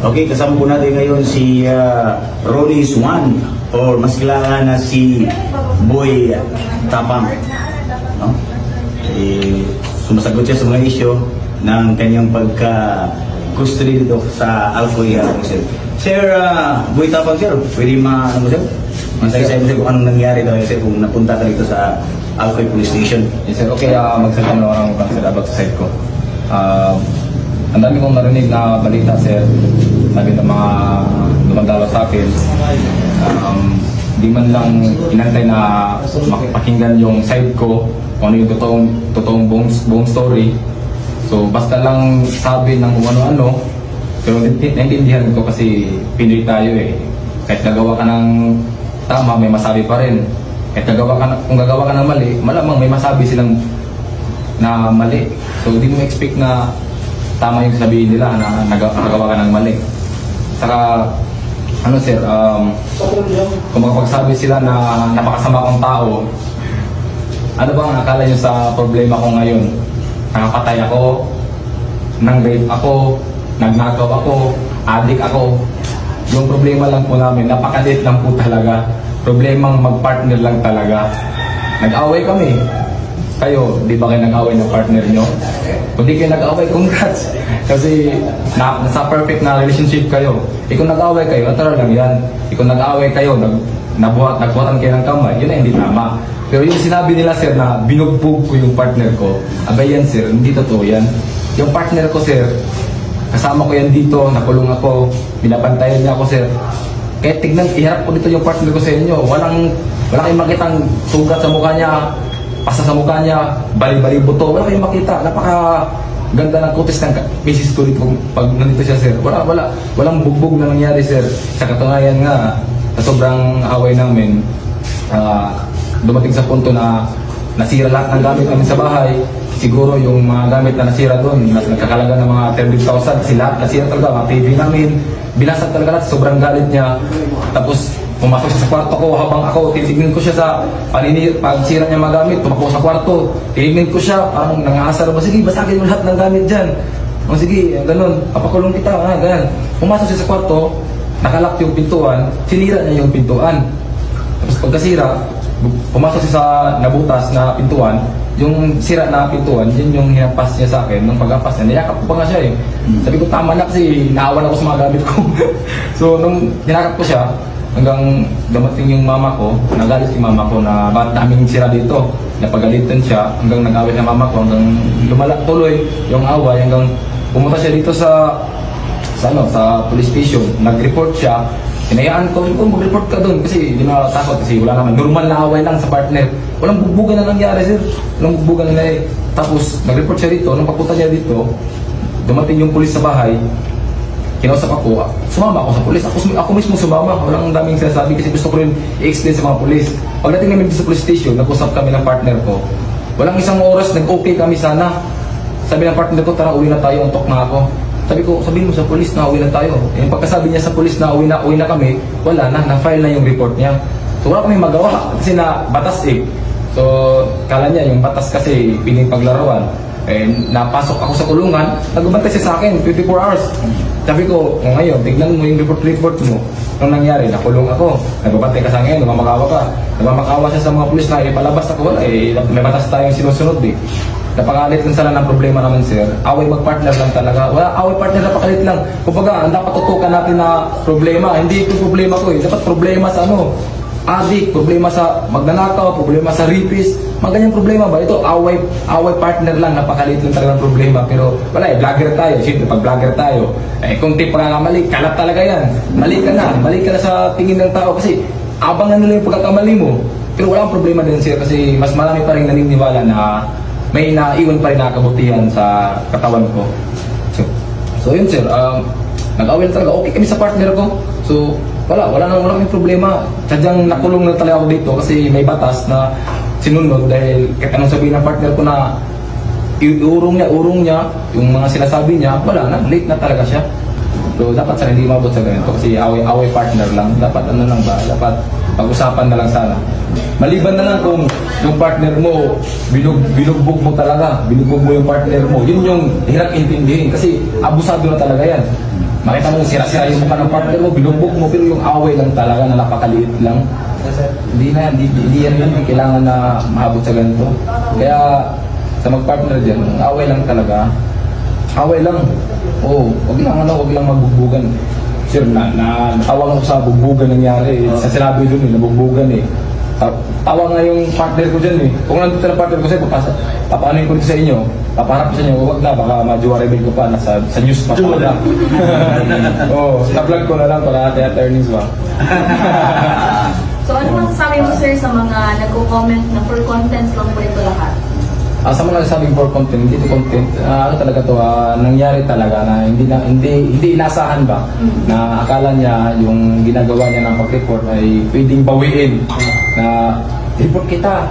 Okay, kasama po natin ngayon si Ronnie Swan or mas kilala na si Boy Tapang. No? Sumasagot siya sa mga isyo ng kanyang pagka-custody dito sa Alcoy. Sir, Boy Tapang, sir, pwede masaya-saya mo sir kung anong nangyari daw sir kung napunta ka dito sa Alcoy Police Station. Yes, sir. Okay, magsalita na ako sir about sa side ko. Ang dami kong narinig na balita, sir. Sabi ng mga dumandalo sa akin. Di man lang inantay na makipakinggan yung side ko, kung ano yung totoong buong story. So, basta lang sabi ng kung ano-ano. Pero naintindihan ko kasi Pinoy tayo eh. Kahit nagawa ka ng tama, may masabi pa rin. Kahit kung gagawa ka ng mali, malamang may masabi silang na mali. So, hindi mo expect na tama yung sabihin nila na nagawa ka ng mali. Saka, ano sir, kung makapagsabi sila na napakasama kong tao, ano bang akala nyo sa problema ko ngayon? Nakapatay ako, nang-rape ako, nagnakaw ako, adik ako. Yung problema lang po namin, napakaliit lang po talaga. Problemang mag-partner lang talaga. Nag-away kami. Kayo, di ba kayo nag-away ng partner nyo? Kung di kayo nag-away, congrats! Kasi nasa perfect na relationship kayo. Kung nag-away kayo, atara lang yan. Kung nag-away kayo, nagbuhatan kayo ng kamay, yun ay hindi tama. Pero yung sinabi nila sir na binugbog ko yung partner ko, abay yan sir, hindi totoo yan. Yung partner ko sir, kasama ko yan dito, nakulong ako, binabantayan niya ako sir. Kaya tignan, iharap ko dito yung partner ko sa inyo. Walang kayong makitang sugat sa mukha niya, pasa sa mukha niya, bali-bali buto. Wala kayong makita. Napaka-ganda ng kutis ng misis ko dito pag nandito siya, sir. Walang bugbog na nangyari, sir. Sa katunayan nga, sa sobrang away namin, dumating sa punto na nasira lahat ng gamit namin sa bahay. Siguro yung mga gamit na nasira doon, nagkakalaga ng mga 30,000, sila nasira talaga, mga TV namin. Binasag talaga lahat, sobrang galit niya. Tapos, pumasok siya sa kwarto ko habang ako, titignan ko siya sa pagsira niya magamit, tumakbo sa kwarto, titignan ko siya, parang nangaasar mo, sige, basagin mo lahat ng gamit dyan. O sige, ganun, papakulong kita, ganun. Pumasok siya sa kwarto, nakalak yung pintuan, sinira niya yung pintuan. Tapos pagkasira, pumasok siya sa nabutas na pintuan, yung sira na pintuan, yun yung hinampas niya sa akin. Nung pag-ampas niya, niyakap ko pa nga siya eh. Sabi ko, tama na kasi naawan ako sa mga gamit ko. So, nung hinakap ko siya, hanggang dumating yung mama ko, nagalit yung mama ko na bakit daming sira dito. Napagalitan siya, hanggang nag-away na mama ko, hanggang lumala tuloy yung away, hanggang pumunta siya dito sa police station. Nag-report siya. Hinayaan ko, mag-report ka doon kasi hindi na takot kasi wala naman. Normal na away lang sa partner. Walang bugbugan na nangyari, sir. Walang bugbugan na nangyari. Tapos, nag-report siya dito. Nung pagpunta niya dito, dumating yung pulis sa bahay. Kinausap ako, sumama ako sa pulis. Ako mismo sumama. Walang daming sinasabi kasi gusto ko rin i-explain sa mga pulis. Pagdating namin dito sa police station, nag-usap kami ng partner ko. Walang isang oras, nag-okay kami sana. Sabi ng partner ko, tara uwi na tayo, antok na ako. Sabi ko, sabihin mo sa pulis na uwi na tayo. Yung pagkasabi niya sa pulis na uwi na kami, wala na, na-file na yung report niya. So wala kami magawa kasi na batas eh. So kala niya yung batas kasi pinipaglarawan. Eh, napasok ako sa kulungan, nagbabantay siya sa akin, 24 hours. Sabi ko, ngayon, tignan mo yung report mo. Nung nangyari, nakulong ako, nagbabantay ka sa akin, namamakawa ka. Namamakawa siya sa mga pulis na ipalabas ako, wala eh, may batas tayong sinusunod eh. Napakalit lang sana ng problema naman sir. Away mag-partner lang talaga. Wala, away partner napakalit lang. Kumbaga, dapat tutukan natin na problema. Hindi ito problema ko eh. Dapat problema sa adik, problema sa magnanakaw, problema sa rapist. Maganyang problema ba? Ito, away partner lang. Napakalit lang talaga ng problema. Pero wala eh, vlogger tayo. Siyempre, pag vlogger tayo, kung tip pagkakamali, kalat talaga yan. Mali ka na sa tingin ng tao kasi abangan nila yung pagkakamali mo. Pero walang problema din sir kasi mas marami pa rin naniniwala na may naiwan pa rin nakabutihan sa katawan ko. So yun sir, nag-away talaga. Okay kami sa partner ko. So wala kami problema. Sadyang nakulong na talaga ako dito kasi may batas na sinunod dahil kahit anong sabihin ng partner ko na urong niya, yung mga sinasabi niya, wala na, late na talaga siya. So dapat sana hindi mabot sa ganito kasi away partner lang. Dapat dapat pag-usapan na lang sana. Maliban na lang kung yung partner mo, binugbog mo talaga, binugbog mo yung partner mo, yun yung hirap intindihin kasi abusado na talaga yan. makita mo sira-sira yung mukha ng partner mo, binugbog mo, pero yung away lang talaga na napakaliit lang. Hindi kailangan na mahabot sa ganito. Kaya sa mag-partner dyan, away lang talaga. Away lang. Oo, wag lang magbugbugan. Sir, awang ako sa bugbugan nangyari. Sa sinabi doon nabugbugan tawa nga yung partner ko dyan Kung nandito na partner ko sa'yo, papaanoin ko dito sa inyo, papaharap sa inyo, huwag na, baka ma-juwaribig ko pa, sa news pa pala. Sa vlog ko na lang para at earnings ba. So ano masasabi mo sir sa mga nagko-comment na for content lang po ito lahat? Sa mga nagsasabing for content, hindi ito content, ano talaga to, nangyari talaga na hindi inasahan ba na akala niya yung ginagawa niya ng pag-report ay pwedeng bawiin na report kita.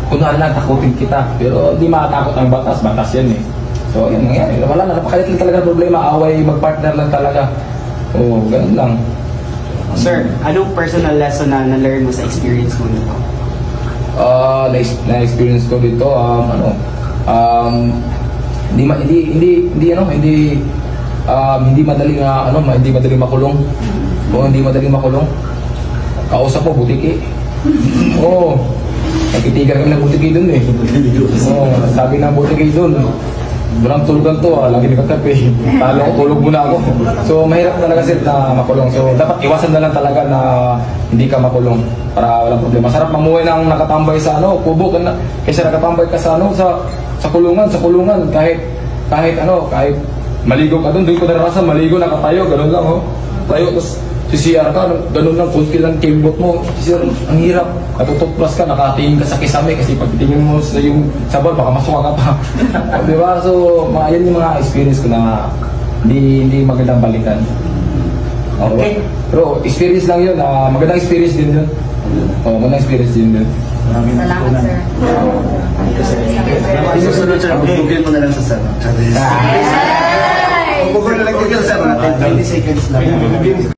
Kunwari lang takutin kita, pero hindi makatakot ang batas yan So yan nangyari, wala na, napakalit lang talaga ng problema, away mag-partner lang talaga. Ganun lang. Sir, anong personal lesson na na-learn mo sa experience mo nito? Na-experience ko dito, hindi madaling makulong. Hindi madaling makulong. Kausap ko, butiki. Nagtitigan kami ng butiki dun sabi ng butiki dun, walang tulugan to, lagi nagkatapi. Talo ko, tulog muna ako. So mahirap talaga sir na makulong. So dapat iwasan na lang talaga na hindi ka makulong para walang problema. Sarap mamuhay ng nakatambay sa kubo ka na, kaysa nakatambay ka sa sa kulungan kahit maligo ka doon ko naranasan, maligo nakatayo, ganun lang tayo, tapos CCR ka, ganun lang, kunti lang kembot mo, CCR, ang hirap, natutuplas ka, nakatingin ka sa kisame kasi pag tingin mo sa yung sabon, baka masuka ka pa. Diba? So, yan yung mga experience ko na hindi magandang balikan. Okay. Pero experience lang yun, magandang experience din yun. Magandang experience din yun. Salamat sir. Susunod sir, bugyan mo na lang sa sir. Bugyan na lang sir, 20 seconds lang.